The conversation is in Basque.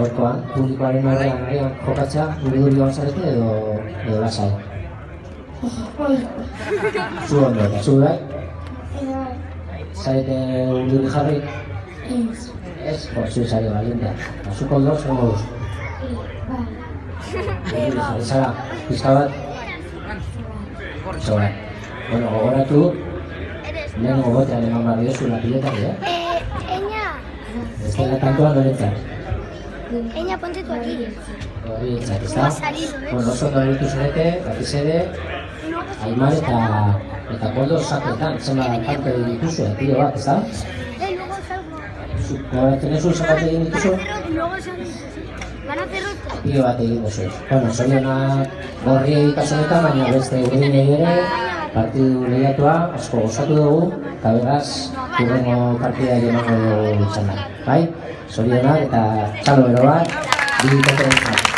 Horkoan, publikoaren aurrean jokatzea, urduri joan zarete edo lasai? Zu ondo, eta zu bai? Zarete urduri jarri? Ez, zu zari balinda. Zuko ondo, zer moduz? Urduri jarri zara, pizka bat? Zora. Bueno, gogoratu, lehen gogotean eman barri duzu lapiletari, Eña. Ez dela tantoan doretzat. Eña, ponte tú aquí. Hori etzat, ez da? Bueno, oso ondo eritu zurete, batiz ere, Aimar eta Koldo saketan, zenbat parte dituzu, pilo bat, ez da? Luego salgo. Goratzen ezu zenbat egin dituzu? Luego salgo. Van a hacer otro. Pilo bat egin duzu. Bueno, zorionak gorriei kasu honetan, baina beste urdinei ere, partidu lehiatua, asko gozatu dugu, eta beraz, hurrengo partida emango dugu txandan. Bai? Zorionak eta txalo bero bat, bi konferentzia.